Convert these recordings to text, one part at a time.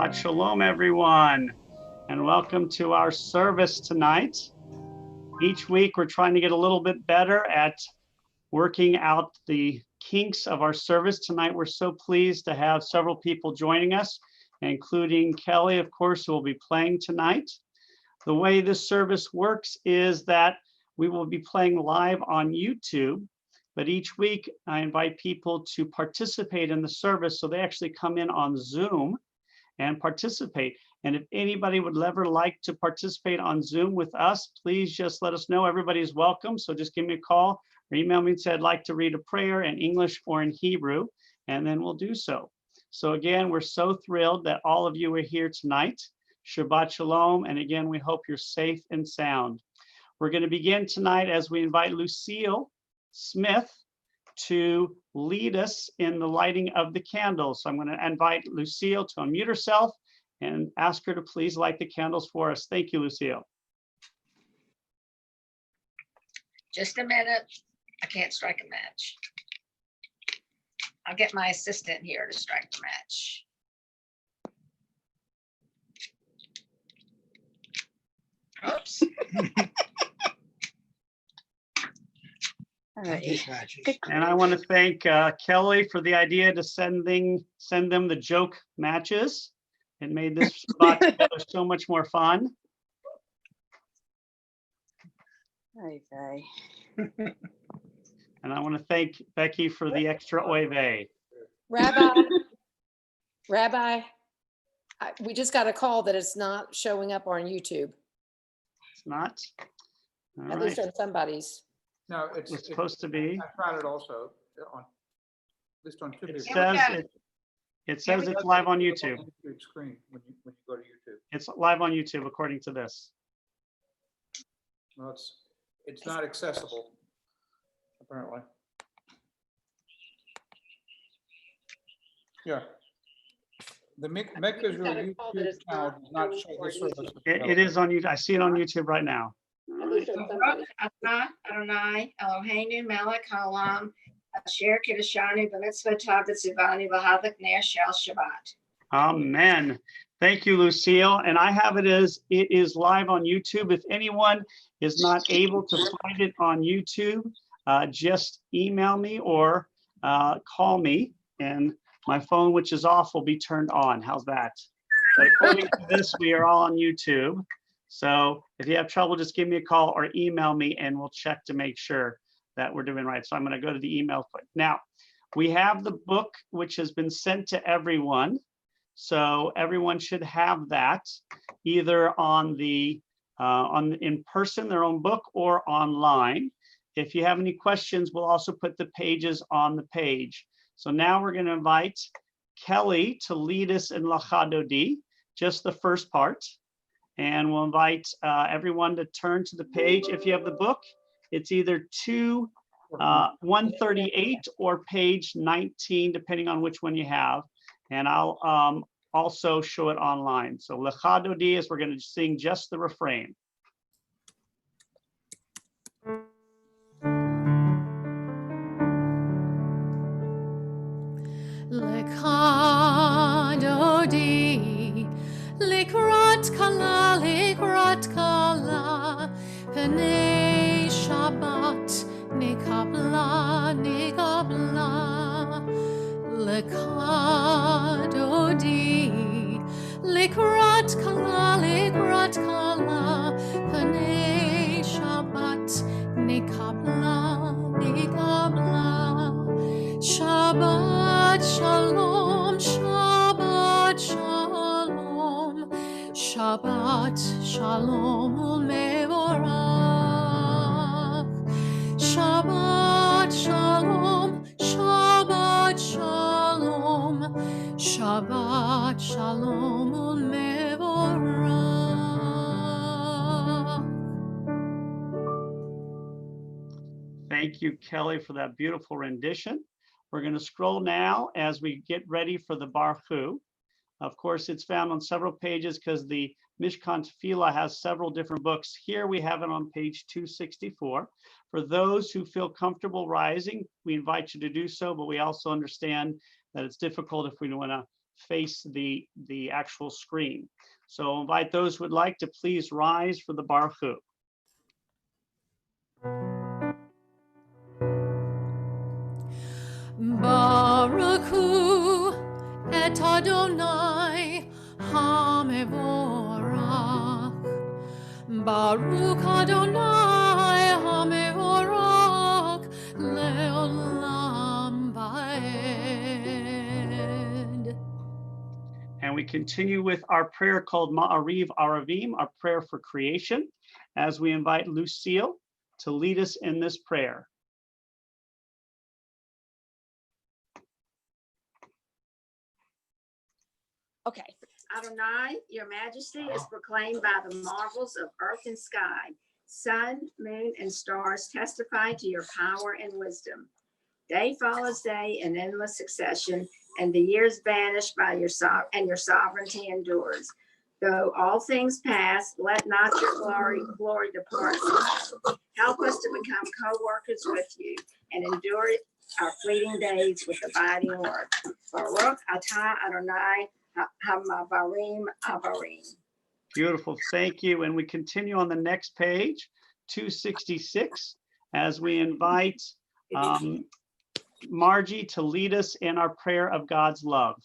Shabbat Shalom, everyone, and welcome to our service tonight. Each week, we're trying to get a little bit better at working out the kinks of our service. Tonight, we're so pleased to have several people joining us, including Kelly, of course, who will be playing tonight. The way this service works is that we will be playing live on YouTube, but each week I invite people to participate in the service, so they actually come in on Zoom and participate. And if anybody would ever like to participate on Zoom with us, please just let us know. Everybody's welcome. So just give me a call or email me and say, I'd like to read a prayer in English or in Hebrew, and then we'll do so. So again, we're so thrilled that all of you are here tonight. Shabbat Shalom. And again, we hope you're safe and sound. We're going to begin tonight as we invite Lucille Smith to lead us in the lighting of the candles. So I'm going to invite Lucille to unmute herself and ask her to please light the candles for us. Thank you, Lucille. Just a minute. I can't strike a match. I'll get my assistant here to strike the match. Oops. And I want to thank Kelly for the idea to send them the joke matches. It made this spot together so much more fun. Okay. And I want to thank Becky for the extra oive. Rabbi, we just got a call that it's not showing up on YouTube. It's not? All At right. least on somebody's. No, It's supposed to be. I tried it also on, at least on Tubi. It says it's live on YouTube. Screen when you go to YouTube. It's live on YouTube according to this. Well, it's not accessible, apparently. Yeah. The Make Israel YouTube channel does not show this service. It is on YouTube. I see it on YouTube right now. Adonai, Eloheinu, Melech Haolam, Asher Kiddushanu, B'mitzvah Tov V'tzivanu, V'havak Ner Shel Shabbat. Amen. Thank you, Lucille. And I have it is live on YouTube. If anyone is not able to find it on YouTube, just email me or call me, and my phone, which is off, will be turned on. How's that? But according to this, we are all on YouTube. So if you have trouble, just give me a call or email me and we'll check to make sure that we're doing right. So I'm going to go to the email. Now, we have the book, which has been sent to everyone. So everyone should have that either on in person, their own book, or online. If you have any questions, we'll also put the pages on the page. So now we're going to invite Kelly to lead us in Lachadodi, just the first part. And we'll invite everyone to turn to the page. If you have the book, it's either 138 or page 19, depending on which one you have. And I'll also show it online. So Lechadodi is we're going to sing just the refrain. Lechadodi, Likrat kala, Penei Shabbat, Nikabla, Lekadodi, Likrat kala, Penei Shabbat, Nikabla, Shabbat Shalom, Shabbat Shalom. Shabbat Shalom U'Mevorach. Shabbat Shalom, Shabbat Shalom, Shabbat Shalom U'Mevorach. Thank you, Kelly, for that beautiful rendition. We're going to scroll now as we get ready for the Baruch Hu. Of course, it's found on several pages because the Mishkan Tefillah has several different books. Here we have it on page 264. For those who feel comfortable rising, we invite you to do so, but we also understand that it's difficult if we want to face the actual screen. So invite those who would like to please rise for the Baruch Hu. Baruch Hu et Adonai HaMevorach. Baruch Adonai HaMevorach Leolam Vaed. And we continue with our prayer called Ma'ariv Aravim, our prayer for creation, as we invite Lucille to lead us in this prayer. Okay. Adonai, your majesty is proclaimed by the marvels of earth and sky. Sun, moon, and stars testify to your power and wisdom. Day follows day in endless succession, and the years vanish by your sovereignty endures. Though all things pass, let not your glory depart from us. Help us to become co-workers with you and endure our fleeting days with abiding work. Baruch atah Adonai Hamabarim Avarim. Beautiful, thank you. And we continue on the next page, 266, as we invite Margie to lead us in our prayer of God's love.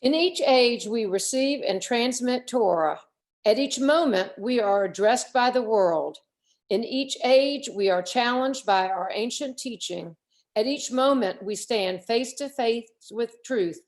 In each age, we receive and transmit Torah. At each moment, we are addressed by the world. In each age, we are challenged by our ancient teaching. At each moment, we stand face to face with truth.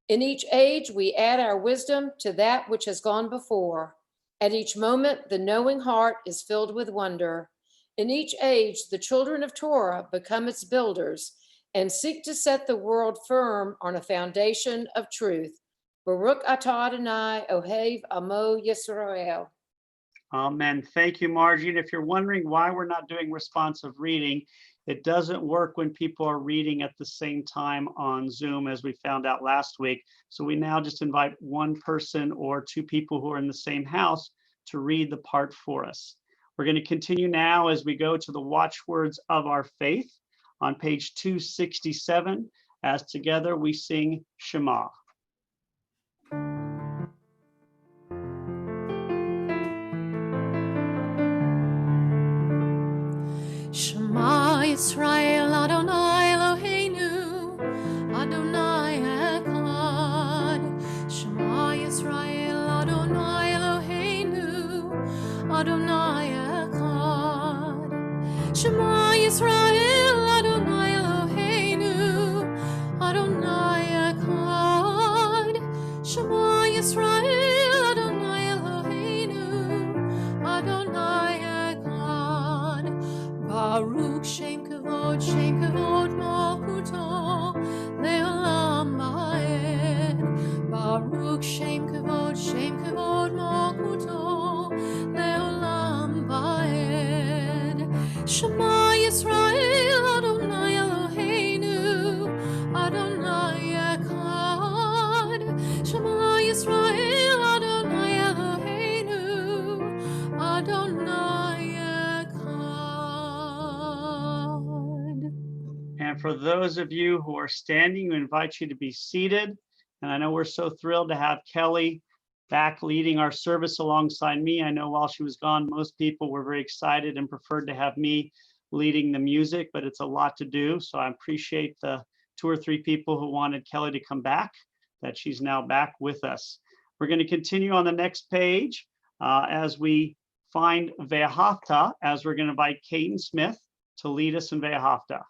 In each age, we add our wisdom to that which has gone before. At each moment, the knowing heart is filled with wonder. In each age, the children of Torah become its builders and seek to set the world firm on a foundation of truth. Baruch atah Adonai Ohev Amo Yisrael. Amen. Thank you, Margie. And if you're wondering why we're not doing responsive reading, it doesn't work when people are reading at the same time on Zoom, as we found out last week. So we now just invite one person or two people who are in the same house to read the part for us. We're going to continue now as we go to the watchwords of our faith on page 267, as together we sing Shema. Shema Yisrael Adonai Eloheinu Adonai Echad. Shema Yisrael Adonai Eloheinu Adonai Echad. Shema Yisrael Adonai Eloheinu Adonai Echad. Shema Yisrael Adonai Eloheinu Adonai Echad. Baruch Shem Kavod Malchuto Leolam Vaed. Baruch Shem Kavod Malchuto Leolam Vaed. Shema Yisrael Adonai Eloheinu Adonai Echad. Shema Yisrael Adonai Eloheinu Adonai Echad. And for those of you who are standing, we invite you to be seated. And I know we're so thrilled to have Kelly back leading our service alongside me. I know while she was gone, most people were very excited and preferred to have me leading the music, but it's a lot to do. So I appreciate the 2 or 3 people who wanted Kelly to come back, that she's now back with us. We're going to continue on the next page as we find Ve'ahavta, as we're going to invite Caden Smith to lead us in Ve'ahavta.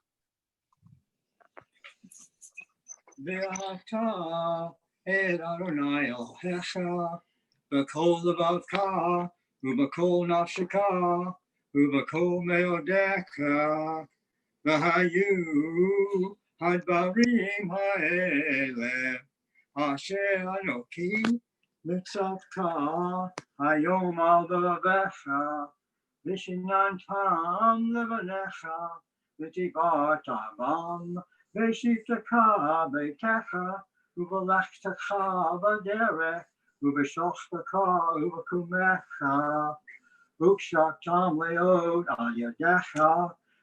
Ve'ahavta et Adonai Elohecha b'kol levavcha u'b'kol nafsheka u'b'kol meodecha v'hayu hadvarim ha'ele asher anoki mitzavcha hayom al bavavecha v'shinantam levanecha v'tivat avam v'shivtecha beitecha u'v'lechtecha b'derech u'v'shochteka u'v'kumecha u'kshatam leod al yadecha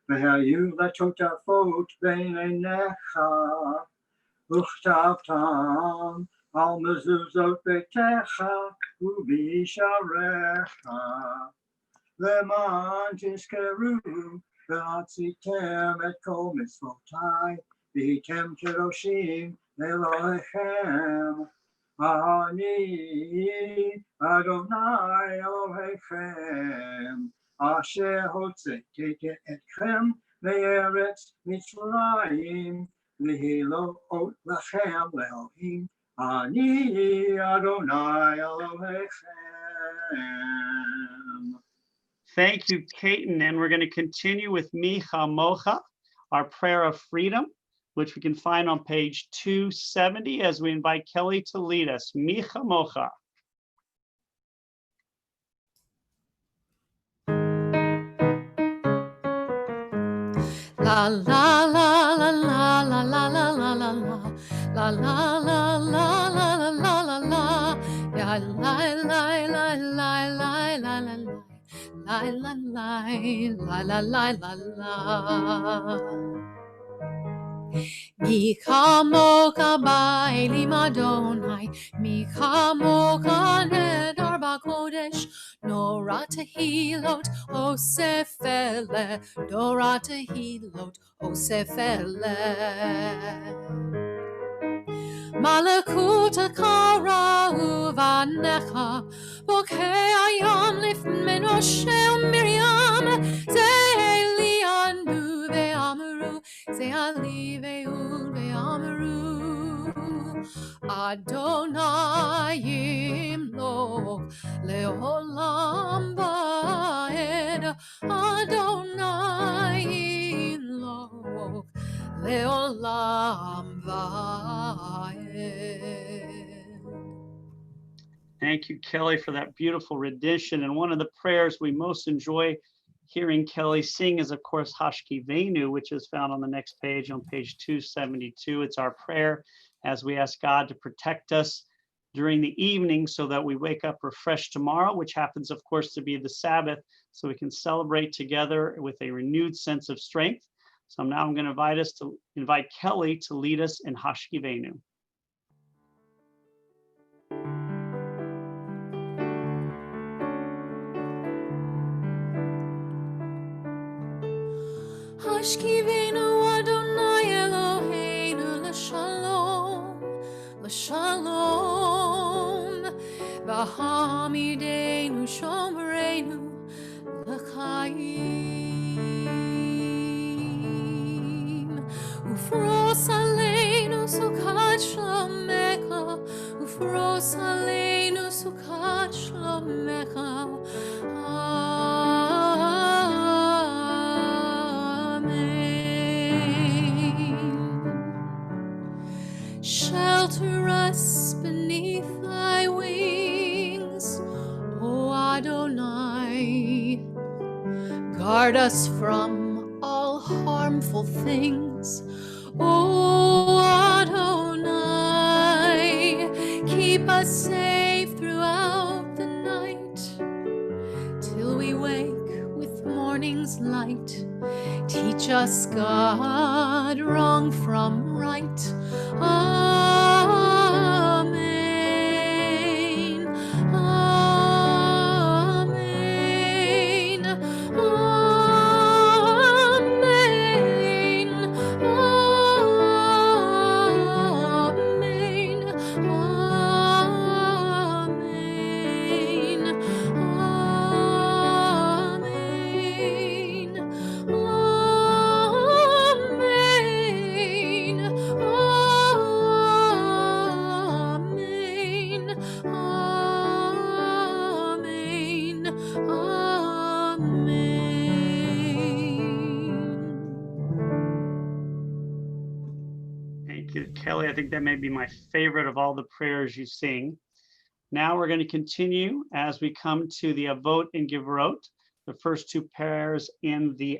v'hayu letotafot bein einecha uchtavtam על מזוזות ביתך ובשעריך, למען תזכרו ועשיתם את כל מצוותיי, והייתם קדושים לאלוהיכם. אני אדוני אלוהיכם, אשר הוצאתי אתכם מארץ מצרים, להילות לכם לאלוהים. אני אדוני אלוהיכם. Thank you, Caton. And we're going to continue with Mi Chamocha, our prayer of freedom, which we can find on page 270 as we invite Kelly to lead us. Mi Chamocha. La la la la la la la la la la la la la la la la la la la la ya la la la la la la la la la la Mi chamoka ba'elim Adonai, mi chamoka nedar b'kodesh, nora tehilot osefele, nora tehilot osefele. Malakuta kara uvanecha, bokeh ayam lifnei Moshe u'Miriam, ze'eli andu ve'amaru, ze'ali ve'ud ve'amaru. Adonai yimlok le'olam va'ed, Adonai yimlok le'olam va'ed. Thank you, Kelly, for that beautiful rendition. And one of the prayers we most enjoy hearing Kelly sing is, of course, Hashkivenu, which is found on the next page, on page 272. It's our prayer as we ask God to protect us during the evening so that we wake up refreshed tomorrow, which happens, of course, to be the Sabbath, so we can celebrate together with a renewed sense of strength. So now I'm going to invite Kelly to lead us in Hashkivenu. Hashkivenu Adonai Eloheinu l'shalom, l'shalom. V'hamidenu shomreinu l'chaim. Ufros aleinu sukat shlomecha, ufros aleinu sukat shlomecha. Shelter us beneath thy wings, O Adonai. Guard us from all harmful things, O Adonai. Keep us safe throughout the night, till we wake with morning's light. Teach us, God, wrong from right. Amen. Amen. Amen. Amen. Thank you, Kelly. I think that may be my favorite of all the prayers you sing. Now we're going to continue as we come to the Avot and Givrot, the first two prayers in the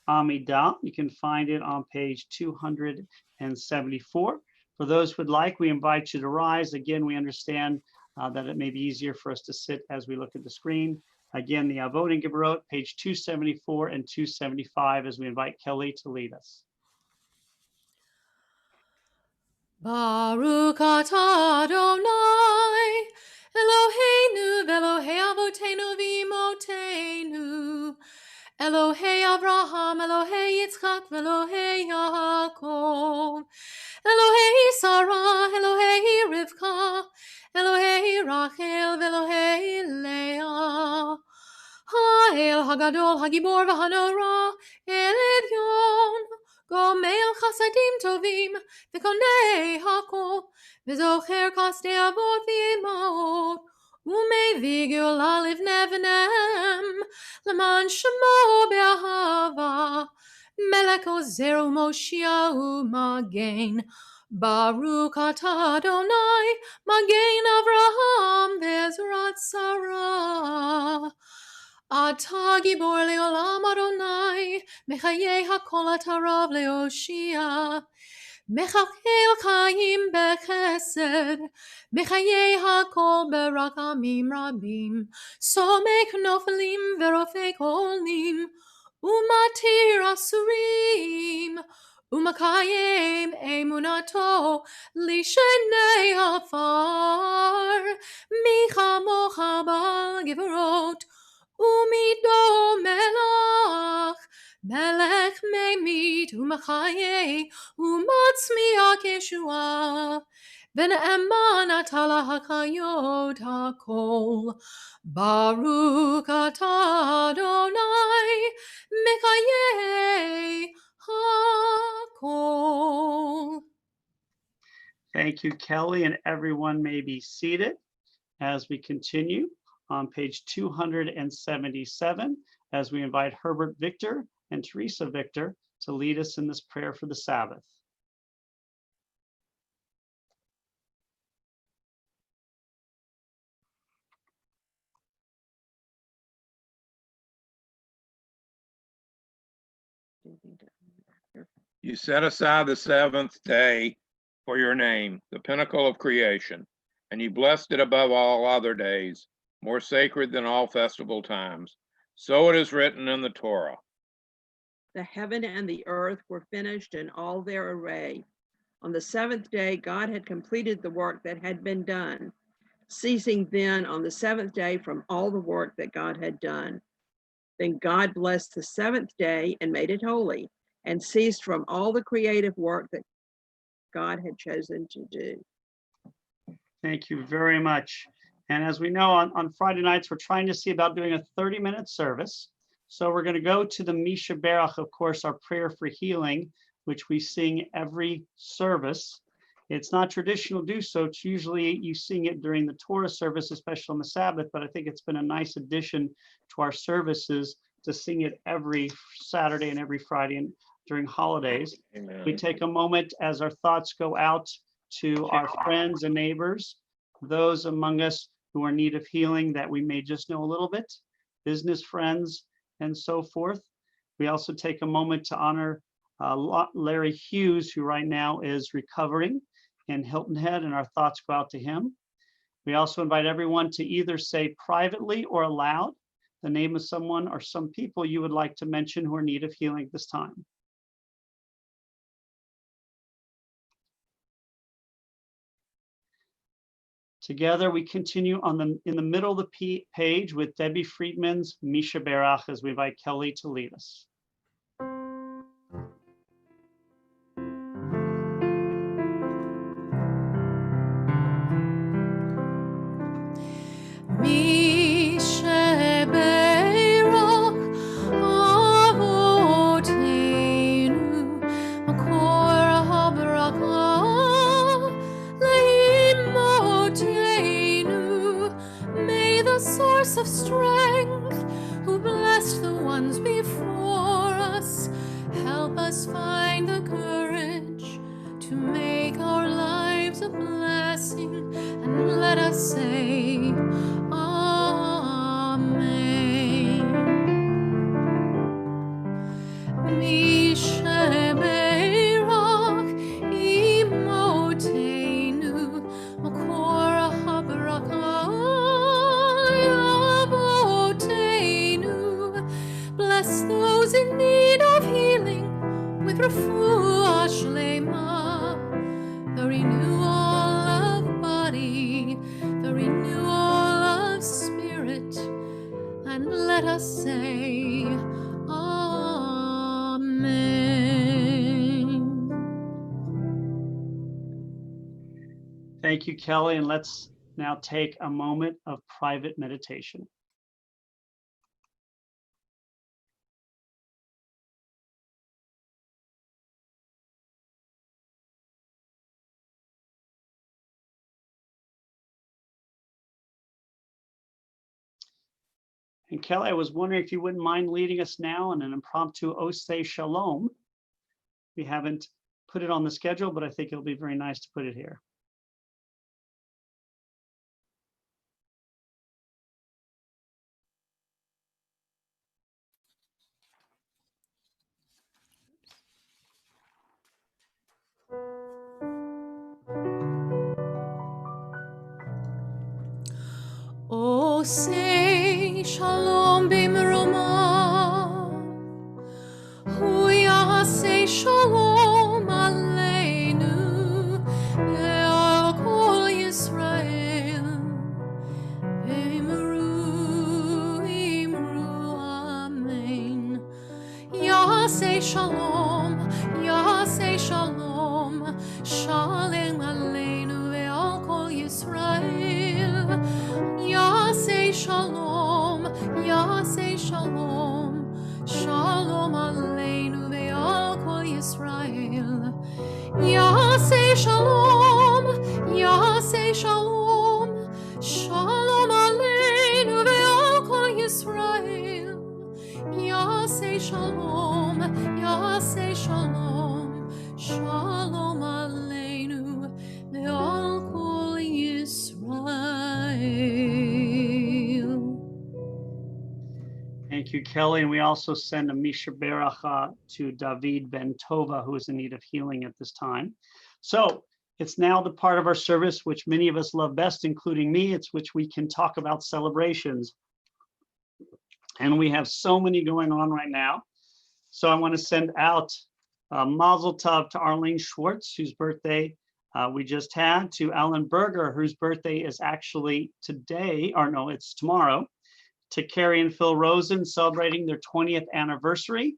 Amidah. You can find it on page 274. For those who would like, we invite you to rise. Again, we understand that it may be easier for us to sit as we look at the screen. Again, the Avot and Givrot, page 274 and 275, as we invite Kelly to lead us. Baruch atah Adonai, Eloheinu v'Elohei Avotenu v'Imotenu, Elohei Avraham, Elohei Yitzchak, v'Elohei Yaakov, Elohei Sarah, Elohei Rivka, Elohei Rachel, v'Elohei Leah. Ha'el Hagadol, Hagibor v'Hanora, El Elyon, Gomel Chasadim Tovim, V'konei Hakol, V'zocher Kasdei Avot v'Imaot, U'mevig Yola Livnei V'nem, L'man Shemo Be'ahava, Melech Ozer U'Moshia U'Magen, Baruch atah Adonai, Magen Avraham Ve'ezrat Sarah. Atah Gibor Le'olam Adonai, Mechayei HaKol Atarav Le'oshia, Mechachel Chaim Bechesed, Mechayei HaKol Berakamim Rabim, Somek Nofelim Verofei Kolim, Umatir Asurim, Umakayim Emunato, Lishenei Afar, Micha Mocha Bal Gevorot, Umido Melach, Melech Memit, Umachaye, Umatzmiach Yeshua, V'ne'eman atala hakayot hakol, Baruch atah Adonai, Mekayeh hakol. Thank you, Kelly, and everyone may be seated as we continue on page 277, as we invite Herbert Victor and Teresa Victor to lead us in this prayer for the Sabbath. You set aside the seventh day for your name, the pinnacle of creation, and you blessed it above all other days, more sacred than all festival times. So it is written in the Torah. The heaven and the earth were finished in all their array. On the seventh day, God had completed the work that had been done, ceasing then on the seventh day from all the work that God had done. Then God blessed the seventh day and made it holy, and ceased from all the creative work that God had chosen to do. Thank you very much. And as we know, on Friday nights, we're trying to see about doing a 30-minute service. So we're going to go to the Misha Berach, of course, our prayer for healing, which we sing every service. It's not traditional to do so. It's usually you sing it during the Torah service, especially on the Sabbath, but I think it's been a nice addition to our services to sing it every Saturday and every Friday and during holidays. Amen. We take a moment as our thoughts go out to our friends and neighbors, those among us who are in need of healing that we may just know a little bit, business friends, and so forth. We also take a moment to honor Larry Hughes, who right now is recovering in Hilton Head, and our thoughts go out to him. We also invite everyone to either say privately or aloud the name of someone or some people you would like to mention who are in need of healing at this time. Together, we continue in the middle of the page with Debbie Friedman's Misha Berach as we invite Kelly to lead us. Of strength, who blessed the ones before us, help us find the courage to make our lives a blessing, and let us say Amen. Misha Berach Imotenu Makor HaBarakah. Bless those in need of healing with refuah shlema, the renewal just say Amen. Thank you, Kelly. And let's now take a moment of private meditation. And Kelly, I was wondering if you wouldn't mind leading us now in an impromptu Oseh Shalom. We haven't put it on the schedule, but I think it'll be very nice to put it here. Oh, say shalom bimroma. Huya say shalom aleinu. Le'al kol Yisrael. Imru, imru, amen. Yaseh shalom, Yaseh shalom, Shalem aleinu ve'al kol Yisrael. Yaseh shalom, Yaseh shalom, Shalom aleinu ve'al kol Yisrael. Yaseh shalom, Yaseh shalom, Shalom aleinu ve'al kol Yisrael. Yaseh shalom, Yaseh shalom, Shalom aleinu ve'al kol Yisrael. Thank you, Kelly. And we also send a Misha Beracha to David Ben Tova, who is in need of healing at this time. So it's now the part of our service which many of us love best, including me. It's which we can talk about celebrations. And we have so many going on right now. So I want to send out Mazel Tov to Arlene Schwartz, whose birthday we just had, to Alan Berger, whose birthday is actually today, or no, it's tomorrow, to Carrie and Phil Rosen, celebrating their 20th anniversary,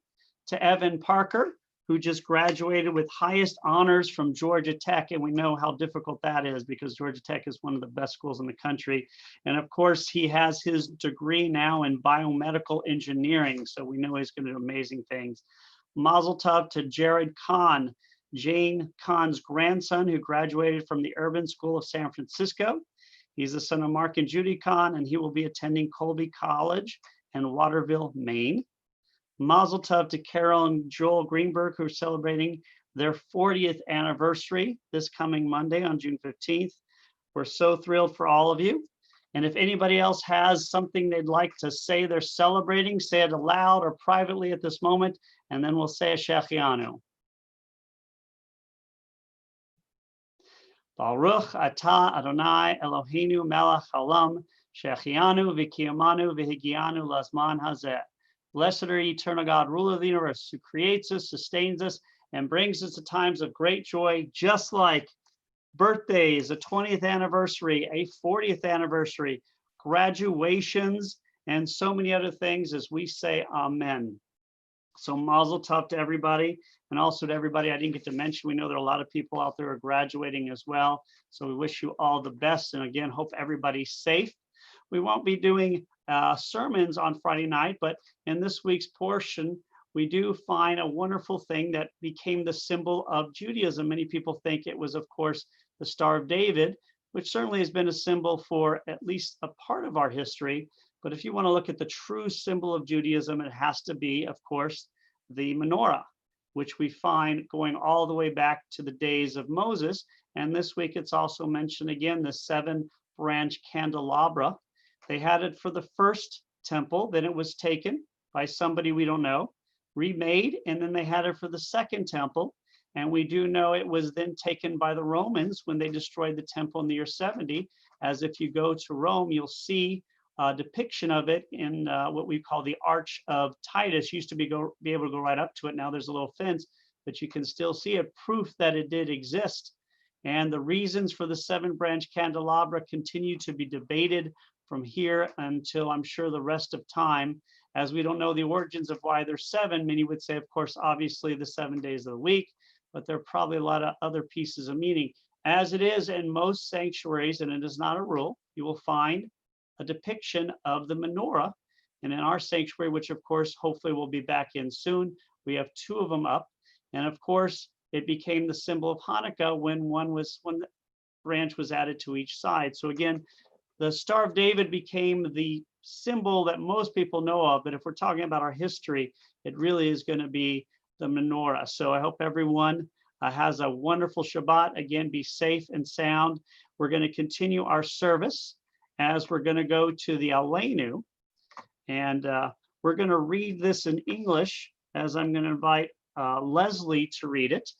to Evan Parker, who just graduated with highest honors from Georgia Tech. And we know how difficult that is because Georgia Tech is one of the best schools in the country. And of course, he has his degree now in biomedical engineering. So we know he's going to do amazing things. Mazel Tov to Jared Kahn, Jane Kahn's grandson, who graduated from the Urban School of San Francisco. He's the son of Mark and Judy Kahn, and he will be attending Colby College in Waterville, Maine. Mazel Tov to Carol and Joel Greenberg, who are celebrating their 40th anniversary this coming Monday on June 15th. We're so thrilled for all of you. And if anybody else has something they'd like to say they're celebrating, say it aloud or privately at this moment, and then we'll say a Shechianu. Baruch atah Adonai Eloheinu melech haolam shechianu v'kiyamanu v'higianu lazman hazeh. Blessed are you, eternal God, ruler of the universe, who creates us, sustains us, and brings us to times of great joy, just like birthdays, a 20th anniversary, a 40th anniversary, graduations, and so many other things as we say amen. So mazel tov to everybody, and also to everybody I didn't get to mention. We know there are a lot of people out there who are graduating as well. So we wish you all the best. And again, hope everybody's safe. We won't be doing sermons on Friday night, but in this week's portion, we do find a wonderful thing that became the symbol of Judaism. Many people think it was, of course, the Star of David, which certainly has been a symbol for at least a part of our history. But if you want to look at the true symbol of Judaism, it has to be, of course, the menorah, which we find going all the way back to the days of Moses. And this week, it's also mentioned again, the 7-branch candelabra. They had it for the first temple, then it was taken by somebody we don't know, remade, and then they had it for the second temple. And we do know it was then taken by the Romans when they destroyed the temple in the year 70. As if you go to Rome, you'll see a depiction of it in what we call the Arch of Titus. Used to be able to go right up to it. Now there's a little fence, but you can still see it, proof that it did exist. And the reasons for the 7-branch candelabra continue to be debated from here until I'm sure the rest of time. as we don't know the origins of why there's 7, many would say, of course, obviously the 7 days of the week, but there are probably a lot of other pieces of meaning. As it is in most sanctuaries, and it is not a rule, you will find a depiction of the menorah. And in our sanctuary, which of course, hopefully we'll be back in soon, we have 2 of them up. And of course, it became the symbol of Hanukkah when the branch was added to each side. So again, the Star of David became the symbol that most people know of, but if we're talking about our history, it really is going to be the menorah. So I hope everyone has a wonderful Shabbat. Again, be safe and sound. We're going to continue our service as we're going to go to the Aleinu, and we're going to read this in English, as I'm going to invite Leslie to read it.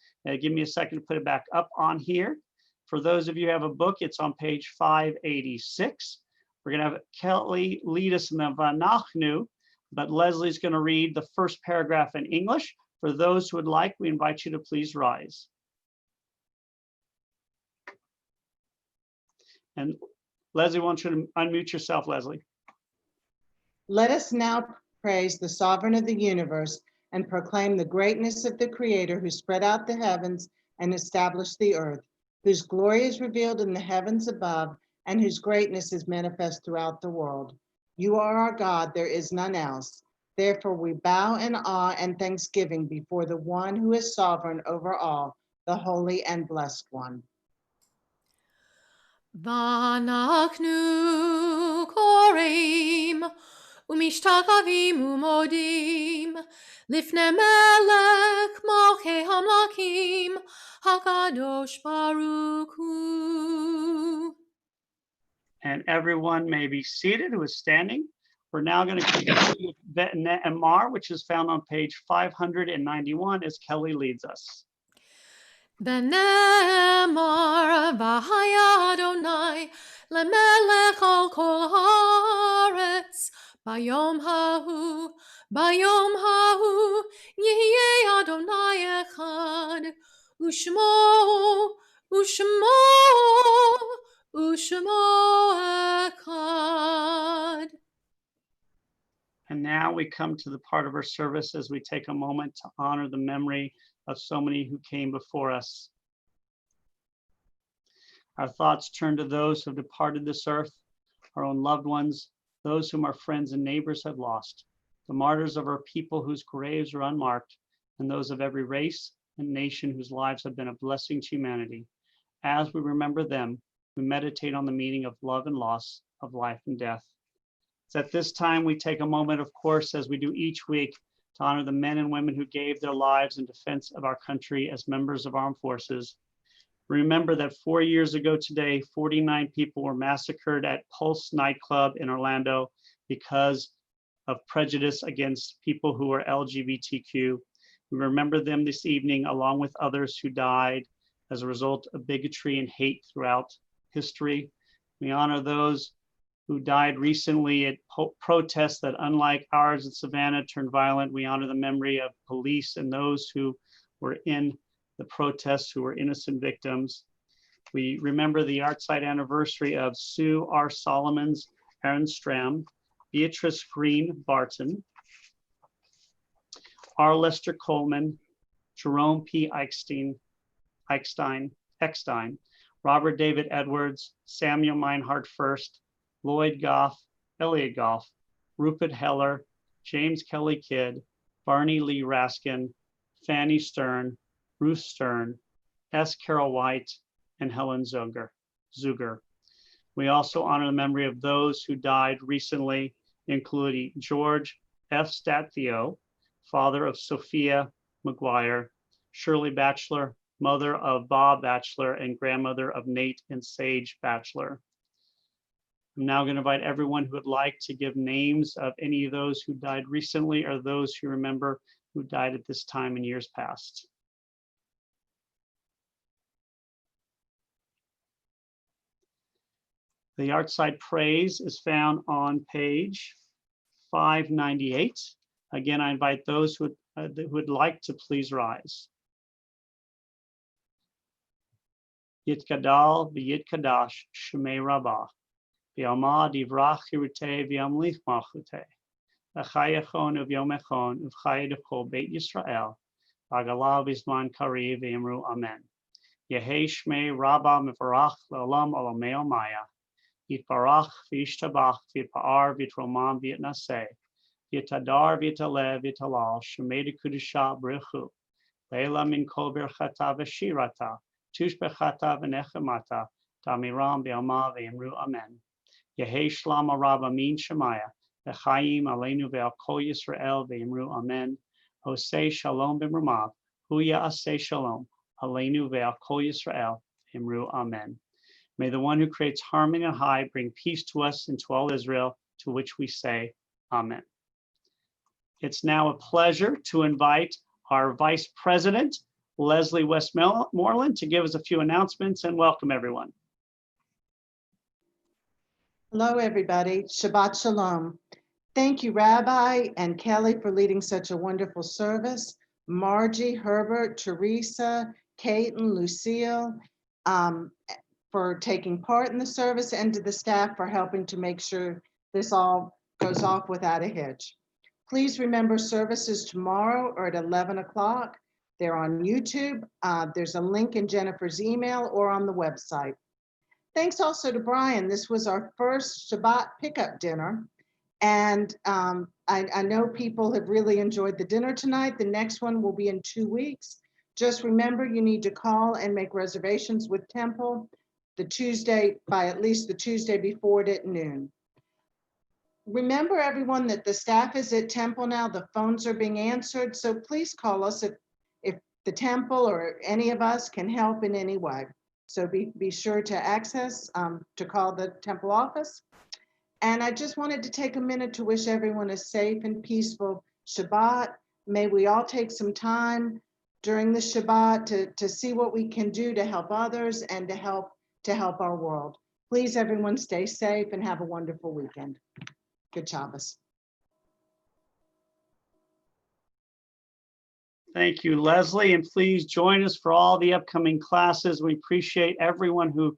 Give me a second to put it back up on here. For those of you who have a book, it's on page 586. We're going to have Kelly lead us in the Vanachnu, but Leslie's going to read the first paragraph in English. For those who would like, we invite you to please rise. And Leslie, I want you to unmute yourself, Leslie. Let us now praise the sovereign of the universe and proclaim the greatness of the Creator who spread out the heavens and established the earth, whose glory is revealed in the heavens above and whose greatness is manifest throughout the world. You are our God, there is none else. Therefore we bow in awe and thanksgiving before the one who is sovereign over all, the Holy and Blessed One. ואנחנו קוראים ומשתחווים ומודים לפני מלך מלכי המלכים הקדוש ברוך הוא. And everyone may be seated who is standing. We're now going to continue with Ne'emar, which is found on page 591 as Kelly leads us. ונאמר והיה אדוני למלך על כל הארץ ביום ההוא יהיה אדוני אחד ושמו אחד. And now we come to the part of our service as we take a moment to honor the memory of so many who came before us. Our thoughts turn to those who have departed this earth, our own loved ones, those whom our friends and neighbors have lost, the martyrs of our people whose graves are unmarked, and those of every race and nation whose lives have been a blessing to humanity. As we remember them, we meditate on the meaning of love and loss, of life and death. So at this time, we take a moment, of course, as we do each week, to honor the men and women who gave their lives in defense of our country as members of armed forces. Remember that 4 years ago today, 49 people were massacred at Pulse nightclub in Orlando because of prejudice against people who are LGBTQ. We remember them this evening, along with others who died as a result of bigotry and hate throughout history. We honor those who died recently at protests that, unlike ours in Savannah, turned violent. We honor the memory of police and those who were in the protests who were innocent victims. We remember the Artside anniversary of Sue R. Solomon's Aaron Stram, Beatrice Green Barton, R. Lester Coleman, Jerome P. Eckstein, Robert David Edwards, Samuel Meinhardt First, Lloyd Goff, Elliot Goff, Rupert Heller, James Kelly Kidd, Barney Lee Raskin, Fanny Stern, Ruth Stern, S. Carol White, and Helen Zuger. We also honor the memory of those who died recently, including George F. Stattheo, father of Sophia McGuire, Shirley Batchelor, mother of Bob Batchelor, and grandmother of Nate and Sage Batchelor. I'm now going to invite everyone who would like to give names of any of those who died recently or those who remember who died at this time in years past. The Artside Praise is found on page 598. Again, I invite those who would like to please rise. Yitkadal v'yitkadash shemei rabbah. V'yama divrach hirute v'yamlich malchute. V'chayachon uv'yomechon uv'chayadechol Beit Yisrael. V'agalav bizman kariv v'imru amen. Yehi shmei rabba mevarach le'olam olamei omaya. Yitbarach v'yishtabach v'yitpa'ar v'yitromam v'yitnaseh. Yitadar v'yitalev v'yitalal shemei dekudusha b'richu. Leila min kol birchata v'shirata. Tush bechata v'nechemata. Tamiram v'yama v'yimru amen. Yehi shlama rabba min shemaya. V'chaim aleinu ve'al kol Yisrael v'yimru amen. Osei shalom b'mrumav. Hu ya'aseh shalom. Aleinu ve'al kol Yisrael v'yimru amen. May the one who creates harmony on high bring peace to us and to all Israel, to which we say amen. It's now a pleasure to invite our Vice President, Leslie Westmoreland, to give us a few announcements and welcome everyone. Hello, everybody. Shabbat Shalom. Thank you, Rabbi and Kelly, for leading such a wonderful service. Margie, Herbert, Teresa, Kate, and Lucille, for taking part in the service, and to the staff for helping to make sure this all goes off without a hitch. Please remember services tomorrow are at 11 o'clock. They're on YouTube. There's a link in Jennifer's email or on the website. Thanks also to Brian. This was our first Shabbat pickup dinner. And I know people have really enjoyed the dinner tonight. The next one will be in 2 weeks. Just remember, you need to call and make reservations with Temple at least the Tuesday before it at noon. Remember, everyone, that the staff is at Temple now. The phones are being answered. So please call us if the Temple or any of us can help in any way. So be sure to to call the Temple office. And I just wanted to take a minute to wish everyone a safe and peaceful Shabbat. May we all take some time during the Shabbat to see what we can do to help others and to help our world. Please, everyone, stay safe and have a wonderful weekend. Good Shabbos. Thank you, Leslie, and please join us for all the upcoming classes. We appreciate everyone who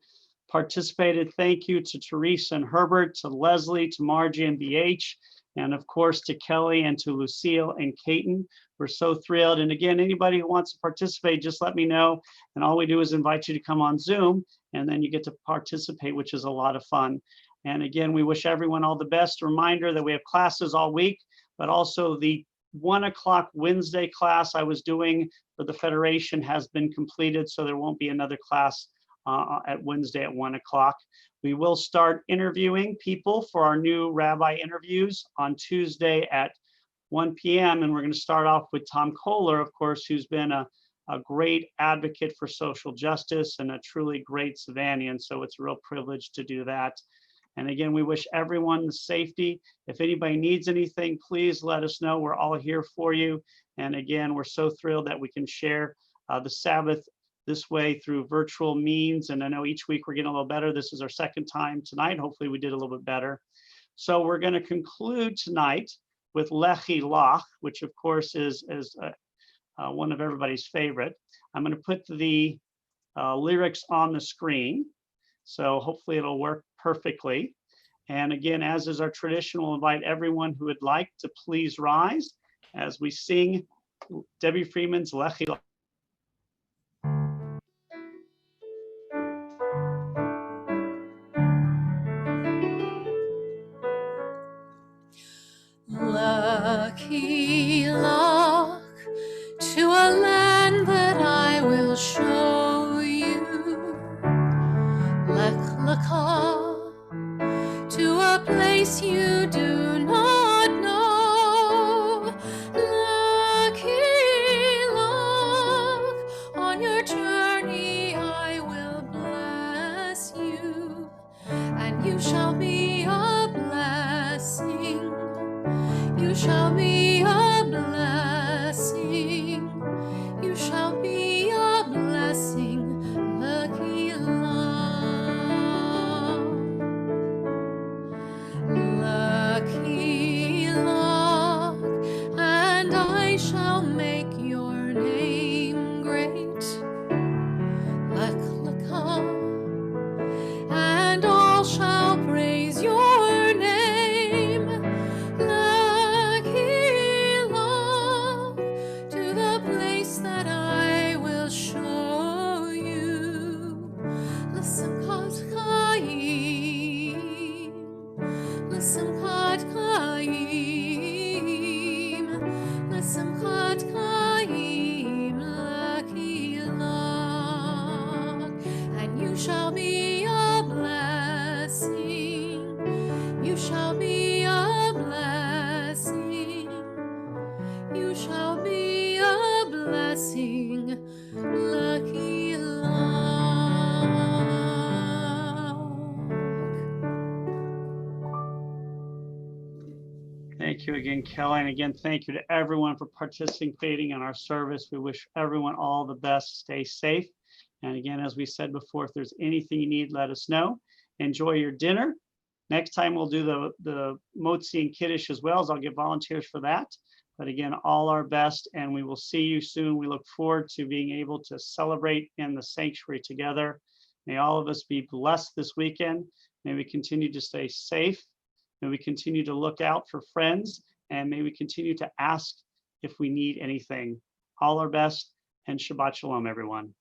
participated. Thank you to Teresa and Herbert, to Leslie, to Margie and BH, and of course to Kelly and to Lucille and Caton. We're so thrilled. And again, anybody who wants to participate, just let me know. And all we do is invite you to come on Zoom, and then you get to participate, which is a lot of fun. And again, we wish everyone all the best. A reminder that we have classes all week, but also the 1 o'clock Wednesday class I was doing for the Federation has been completed, so there won't be another class at Wednesday at 1 o'clock. We will start interviewing people for our new rabbi interviews on Tuesday at 1 p.m. And we're going to start off with Tom Kohler, of course, who's been a great advocate for social justice and a truly great Savanian. So it's a real privilege to do that. And again, we wish everyone the safety. If anybody needs anything, please let us know. We're all here for you. And again, we're so thrilled that we can share the Sabbath this way through virtual means. And I know each week we're getting a little better. This is our second time tonight. Hopefully we did a little bit better. So we're going to conclude tonight with Lechi Lach, which of course is one of everybody's favorite. I'm going to put the lyrics on the screen. So hopefully it'll work perfectly. And again, as is our tradition, we'll invite everyone who would like to please rise as we sing Debbie Freeman's Lechi Lach. Lechi Lach, to a land that I will show you. Lech Lecha, to a place you do not know. Lechi Lach, you again, Kelly. And again, thank you to everyone for participating in our service. We wish everyone all the best. Stay safe. And again, as we said before, if there's anything you need, let us know. Enjoy your dinner. Next time we'll do the motzi and kiddush as well, as I'll get volunteers for that. But again, all our best, and we will see you soon. We look forward to being able to celebrate in the sanctuary together. May all of us be blessed this weekend. May we continue to stay safe. May we continue to look out for friends, and may we continue to ask if we need anything. All our best, and Shabbat Shalom, everyone.